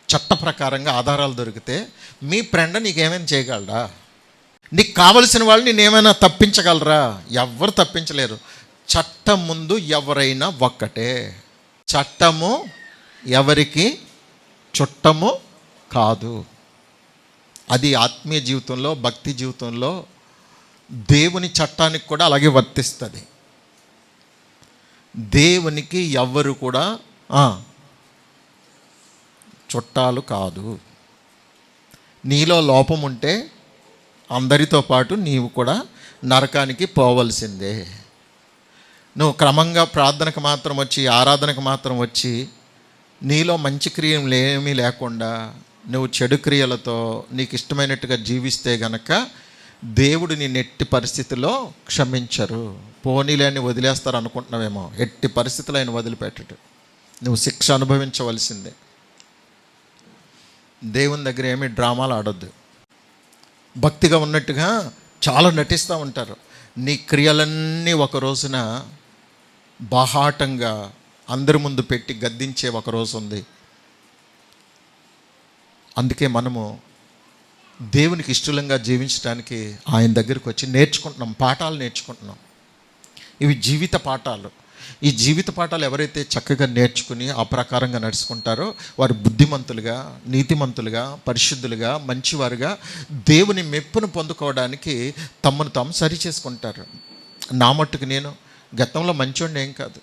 A: చట్ట ప్రకారంగా ఆధారాలు దొరికితే మీ ఫ్రెండ్ నీకేమైనా చేయగలరా? నీకు కావలసిన వాళ్ళు నేనేమైనా తప్పించగలరా? ఎవ్వరు తప్పించలేరు. చట్టం ముందు ఎవరైనా ఒక్కటే. చట్టము ఎవరికి చుట్టము కాదు. అది ఆత్మీయ జీవితంలో, భక్తి జీవితంలో దేవుని చట్టానికి కూడా అలాగే వర్తిస్తుంది. దేవునికి ఎవ్వరు కూడా చుట్టాలు కాదు. నీలో లోపం ఉంటే అందరితో పాటు నీవు కూడా నరకానికి పోవలసిందే. నువ్వు క్రమంగా ప్రార్థనకు మాత్రం వచ్చి, ఆరాధనకు మాత్రం వచ్చి, నీలో మంచి క్రియలు ఏమీ లేకుండా నువ్వు చెడు క్రియలతో నీకు ఇష్టమైనట్టుగా జీవిస్తే గనక దేవుడు నిన్ను ఎట్టి పరిస్థితుల్లో క్షమించరు. పోనీలేని వదిలేస్తారు అనుకుంటున్నావేమో. ఎట్టి పరిస్థితులు ఆయన వదిలిపెట్టడు. నువ్వు శిక్ష అనుభవించవలసిందే. దేవుని దగ్గర ఏమీ డ్రామాలు ఆడొద్దు. భక్తిగా ఉన్నట్టుగా చాలా నటిస్తూ ఉంటారు. నీ క్రియలన్నీ ఒక రోజున బాహాటంగా అందరి ముందు పెట్టి గద్దించే ఒక రోజు ఉంది. అందుకే మనము దేవునికి ఇష్టంగా జీవించడానికి ఆయన దగ్గరికి వచ్చి నేర్చుకుంటున్నాం, పాఠాలు నేర్చుకుంటున్నాం. ఇవి జీవిత పాఠాలు. ఈ జీవిత పాఠాలు ఎవరైతే చక్కగా నేర్చుకుని ఆ ప్రకారంగా నడుచుకుంటారో వారు బుద్ధిమంతులుగా, నీతిమంతులుగా, పరిశుద్ధులుగా, మంచివారుగా దేవుని మెప్పును పొందుకోవడానికి తమను తాము సరి చేసుకుంటారు. నా మట్టుకు నేను గతంలో మంచోడిని ఏం కాదు.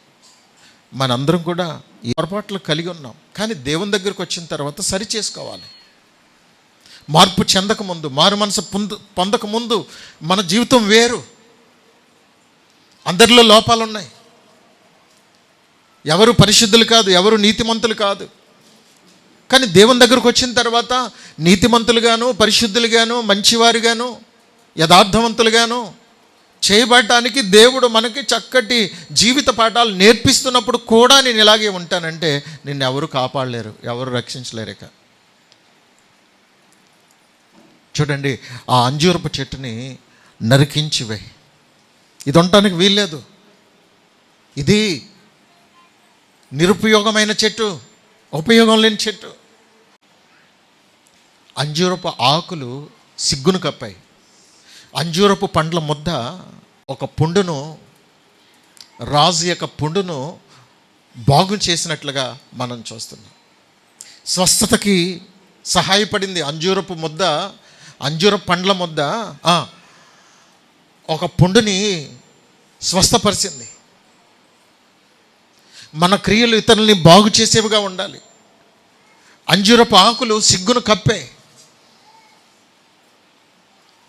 A: మనందరం కూడా ఈ పొరపాట్లు కలిగి ఉన్నాం. కానీ దేవుని దగ్గరికి వచ్చిన తర్వాత సరి చేసుకోవాలి. మార్పు చెందకముందు, మారు మనసు పొందకముందు మన జీవితం వేరు. అందరిలో లోపాలు ఉన్నాయి. ఎవరు పరిశుద్ధులు కాదు, ఎవరు నీతిమంతులు కాదు. కానీ దేవుని దగ్గరకు వచ్చిన తర్వాత నీతిమంతులుగాను, పరిశుద్ధులుగాను, మంచివారుగాను, యథార్థవంతులుగాను చేయబడటానికి దేవుడు మనకి చక్కటి జీవిత పాఠాలు నేర్పిస్తున్నప్పుడు కూడా నేను ఇలాగే ఉంటానంటే నిన్ను ఎవరు కాపాడలేరు, ఎవరు రక్షించలేరు. ఇక చూడండి, ఆ అంజూరపు చెట్టుని నరికించివే. ఇది ఉండటానికి వీల్లేదు. ఇది నిరుపయోగమైన చెట్టు, ఉపయోగం లేని చెట్టు. అంజూరపు ఆకులు సిగ్గును కప్పాయి. అంజూరపు పండ్ల ముద్ద ఒక పుండును, రాజు యొక్క పుండును బాగు చేసినట్లుగా మనం చూస్తున్నాం. స్వస్థతకి సహాయపడింది అంజూరపు ముద్ద. అంజూరపు పండ్ల ముద్ద ఒక పుండుని స్వస్థపరిచింది. మన క్రియలు ఇతరుల్ని బాగు చేసేవిగా ఉండాలి. అంజూరపు ఆకులు సిగ్గును కప్పే.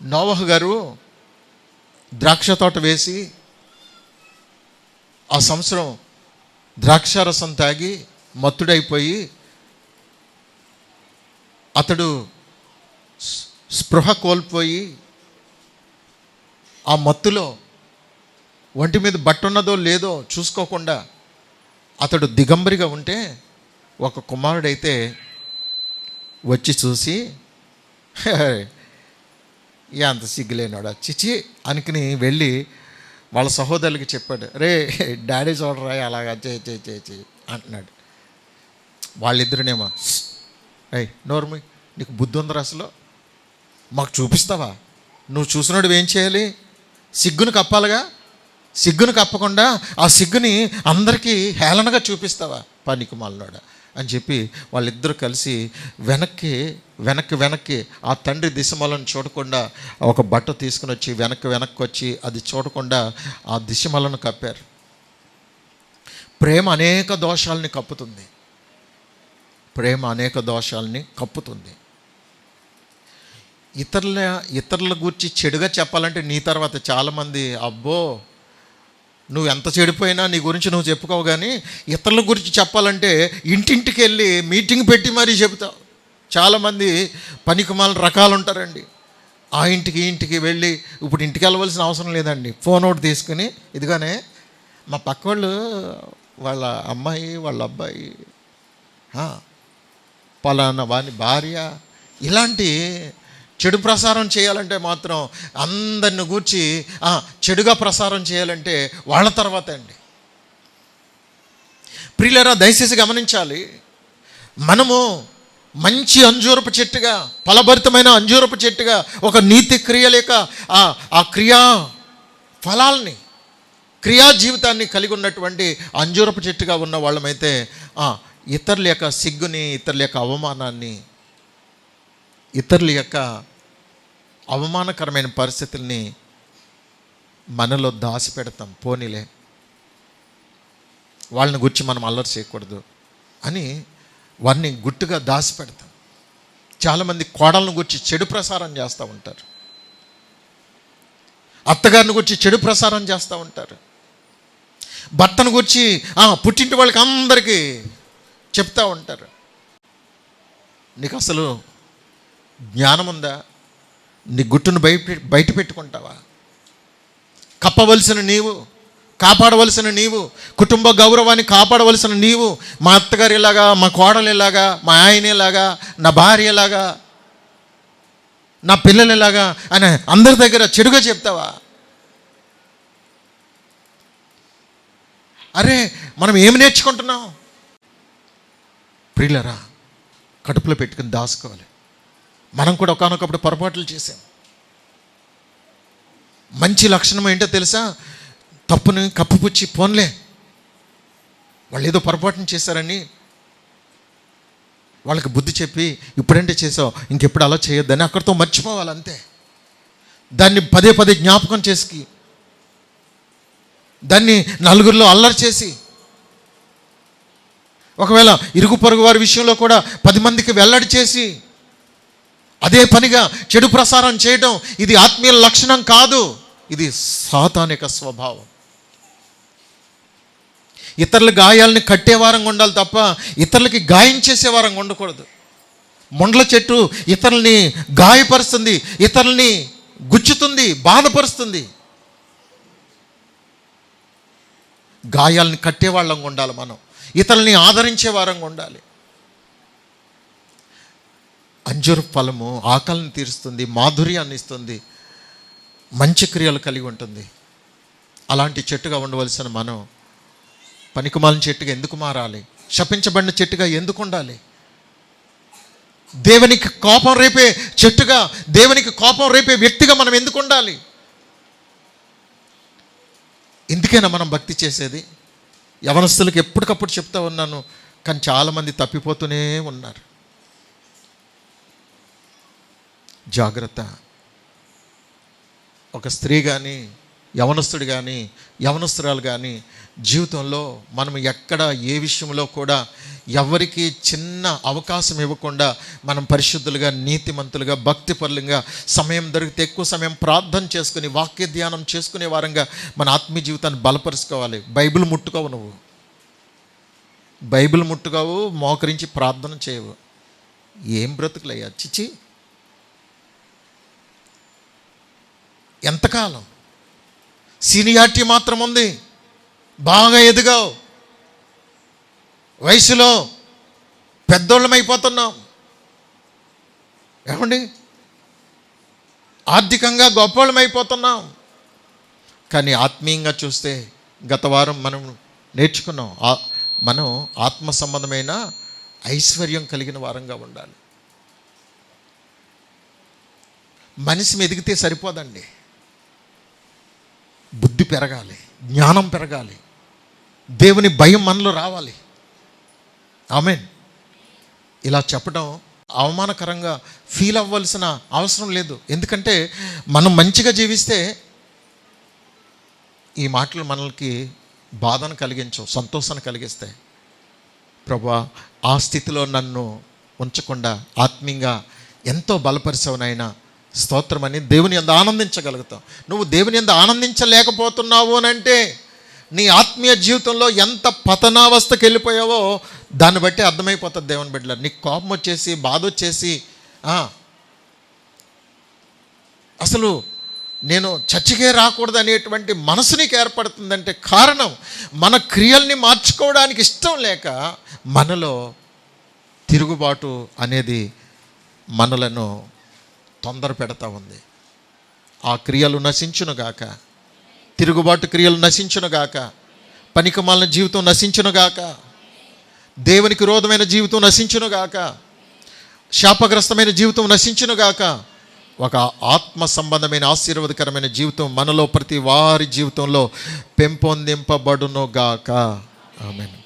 A: నోవహు గారు ద్రాక్ష తోట వేసి ఆ సంవత్సరం ద్రాక్షారసం తాగి మత్తుడైపోయి అతడు స్పృహ కోల్పోయి ఆ మత్తులో ఒంటి మీద బట్ట ఉన్నదో లేదో చూసుకోకుండా అతడు దిగంబరిగా ఉంటే ఒక కుమారుడైతే వచ్చి చూసి అంత సిగ్గులేనాడా చిచి అనుకుని వెళ్ళి వాళ్ళ సహోదరులకి చెప్పాడు. రే డాడీ చూడరా అలాగా చేయి అంటున్నాడు. వాళ్ళిద్దరునేమో అయ్ నోర్మి, నీకు బుద్ధి ఉందరా అసలు? మాకు చూపిస్తావా? నువ్వు చూసినోడు ఏం చేయాలి? సిగ్గును కప్పాలిగా. సిగ్గును కప్పకుండా ఆ సిగ్గుని అందరికీ హేళనగా చూపిస్తావా? పనికి మాలినోడా అని చెప్పి వాళ్ళిద్దరూ కలిసి వెనక్కి ఆ తండ్రి దిశమలను చూడకుండా ఒక బట్ట తీసుకుని వచ్చి వెనక్కి వచ్చి అది చూడకుండా ఆ దిశమలను కప్పారు. ప్రేమ అనేక దోషాలని కప్పుతుంది. ప్రేమ అనేక దోషాలని కప్పుతుంది. ఇతరుల గురించి చెడుగా చెప్పాలంటే నీ తర్వాత చాలామంది, అబ్బో నువ్వు ఎంత చెడిపోయినా నీ గురించి నువ్వు చెప్పుకోవు, కానీ ఇతరుల గురించి చెప్పాలంటే ఇంటింటికి వెళ్ళి మీటింగ్ పెట్టి మరీ చెబుతావు. చాలామంది పనికిమాలిన రకాలు ఉంటారండి. ఆ ఇంటికి ఈ ఇంటికి వెళ్ళి, ఇప్పుడు ఇంటికి వెళ్ళవలసిన అవసరం లేదండి, ఫోన్ ఒకటి తీసుకుని, ఇదిగానే మా పక్క వాళ్ళు వాళ్ళ అమ్మాయి వాళ్ళ అబ్బాయి పలానా వాని భార్య, ఇలాంటి చెడు ప్రసారం చేయాలంటే మాత్రం అందరిని గూర్చి చెడుగా ప్రసారం చేయాలంటే వాళ్ళ తర్వాతే అండి. ప్రియులారా, దయచేసి గమనించాలి, మనము మంచి అంజూరపు చెట్టుగా, ఫలభరితమైన అంజూరపు చెట్టుగా, ఒక నీతి క్రియ లేక ఆ క్రియా ఫలాల్ని, క్రియా జీవితాన్ని కలిగి ఉన్నటువంటి అంజూరపు చెట్టుగా ఉన్న వాళ్ళమైతే ఇతరుల యొక్క సిగ్గుని, ఇతరుల యొక్క అవమానాన్ని, ఇతరుల యొక్క అవమానకరమైన పరిస్థితుల్ని మనలో దాచిపెడతాం. పోనీలే వాళ్ళని గురించి మనం అల్లరి చేయకూడదు అని వారిని గుట్టుగా దాచిపెడతాం. చాలామంది కోడలను గురించి చెడు ప్రసారం చేస్తూ ఉంటారు, అత్తగారిని గురించి చెడు ప్రసారం చేస్తూ ఉంటారు, భర్తను గురించి పుట్టింటి వాళ్ళకి అందరికీ చెప్తూ ఉంటారు. నీకు అసలు జ్ఞానం ఉందా? నీ గుట్టును బయట పెట్టుకుంటావా? కప్పవలసిన నీవు, కాపాడవలసిన నీవు, కుటుంబ గౌరవాన్ని కాపాడవలసిన నీవు, మా అత్తగారు ఇలాగా, మా కోడలు ఇలాగా, మా ఆయన ఇలాగా, నా భార్య ఇలాగా, నా పిల్లలు ఇలాగా అని అందరి దగ్గర చెడుగా చెప్తావా? అరే, మనం ఏమి నేర్చుకుంటున్నాం? ప్రియులరా, కడుపులో పెట్టుకుని దాచుకోవాలి. మనం కూడా ఒకానొకప్పుడు పొరపాట్లు చేసాం. మంచి లక్షణం ఏంటో తెలుసా? తప్పుని కప్పుపుచ్చి, పోన్లే వాళ్ళు ఏదో పొరపాటును చేశారని వాళ్ళకి బుద్ధి చెప్పి, ఇప్పుడంటే చేసావు, ఇంకెప్పుడు అలా చేయొద్దని అక్కడితో మర్చిపోవాలి అంతే. దాన్ని పదే జ్ఞాపకం చేసి, దాన్ని నలుగురిలో అల్లరి చేసి, ఒకవేళ ఇరుగు పొరుగు వారి విషయంలో కూడా 10 మందికి వెల్లడి చేసి అదే పనిగా చెడు ప్రసారం చేయడం, ఇది ఆత్మీయ లక్షణం కాదు, ఇది సాతానిక స్వభావం. ఇతరుల గాయాలని కట్టేవారంగా ఉండాలి తప్ప ఇతరులకి గాయం చేసేవారంగా ఉండకూడదు. మొండ్ల చెట్టు ఇతరుల్ని గాయపరుస్తుంది, ఇతరుల్ని గుచ్చుతుంది, బాధపరుస్తుంది. గాయాలని కట్టేవాళ్ళంగా ఉండాలి మనం, ఇతరుల్ని ఆదరించే వారంగా ఉండాలి. అంజూరు ఫలము ఆకలిని తీరుస్తుంది, మాధుర్యాన్ని ఇస్తుంది, మంచి క్రియలు కలిగి ఉంటుంది. అలాంటి చెట్టుగా ఉండవలసిన మనం పనికిమాలిన చెట్టుగా ఎందుకు మారాలి? శపించబడిన చెట్టుగా ఎందుకు ఉండాలి? దేవునికి కోపం రేపే చెట్టుగా, దేవునికి కోపం రేపే వ్యక్తిగా మనం ఎందుకు ఉండాలి? ఎందుకైనా మనం భక్తి చేసేది? యవనస్తులకు ఎప్పటికప్పుడు చెప్తా ఉన్నాను, కానీ చాలామంది తప్పిపోతూనే ఉన్నారు. జాగ్రత్త. ఒక స్త్రీ కానీ, యవనస్తుడు కానీ, యవనస్తురాలు కానీ జీవితంలో మనం ఎక్కడ ఏ విషయంలో కూడా ఎవరికి చిన్న అవకాశం ఇవ్వకుండా మనం పరిశుద్ధులుగా, నీతిమంతులుగా, భక్తిపరులుగా, సమయం దొరికితే ఎక్కువ సమయం ప్రార్థన చేసుకుని, వాక్య ధ్యానం చేసుకునే వారంగా మన ఆత్మీయ జీవితాన్ని బలపరుచుకోవాలి. బైబిల్ ముట్టుకోవు, నువ్వు బైబిల్ ముట్టుకోవు, మోకరించి ప్రార్థన చేయవు. ఏం బ్రతుకులయ్యా, చిచి! ఎంతకాలం? సీనియారిటీ మాత్రం ఉంది, బాగా ఎదిగావు, వయసులో పెద్దోళ్ళమైపోతున్నాం, ఏమండి, ఆర్థికంగా గొప్పవాళ్ళమైపోతున్నాం. కానీ ఆత్మీయంగా చూస్తే గత వారం మనం నేర్చుకున్నాం, మనం ఆత్మ సంబంధమైన ఐశ్వర్యం కలిగిన వారంగా ఉండాలి. మనిషి ఎదిగితే సరిపోదండి, బుద్ధి పెరగాలి, జ్ఞానం పెరగాలి, దేవుని భయం మనలో రావాలి. ఆమేన్. ఇలా చెప్పడం అవమానకరంగా ఫీల్ అవ్వాల్సిన అవసరం లేదు. ఎందుకంటే మనం మంచిగా జీవిస్తే ఈ మాటలు మనకి బాధను కలిగించవు, సంతోషాన్ని కలిగిస్తాయి. ప్రభువా, ఆ స్థితిలో నన్ను ఉంచకుండా ఆత్మీయంగా ఎంతో బలపరిచావు నాయనా, స్తోత్రమని దేవుని యందు ఆనందించగలుగుతాం. నువ్వు దేవుని యందు ఆనందించలేకపోతున్నావు అని అంటే నీ ఆత్మీయ జీవితంలో ఎంత పతనావస్థకి వెళ్ళిపోయావో దాన్ని బట్టి అర్థమైపోతుంది. దేవుని బిడ్డలారా, నీకు కోపం వచ్చేసి, బాధ వచ్చేసి, అసలు నేను చర్చికే రాకూడదు అనేటువంటి మనసు నీకు ఏర్పడుతుందంటే కారణం మన క్రియల్ని మార్చుకోవడానికి ఇష్టం లేక మనలో తిరుగుబాటు అనేది మనలను తొందర పెడతా ఉంది. ఆ క్రియలు నశించునుగాక, తిరుగుబాటు క్రియలు నశించునుగాక, పనికిమాలిన జీవితం నశించునుగాక, దేవునికి విరోధమైన జీవితం నశించునుగాక, శాపగ్రస్తమైన జీవితం నశించునుగాక. ఒక ఆత్మ సంబంధమైన ఆశీర్వాదకరమైన జీవితం మనలో ప్రతి వారి జీవితంలో పెంపొందింపబడునుగాక. ఆమేన్.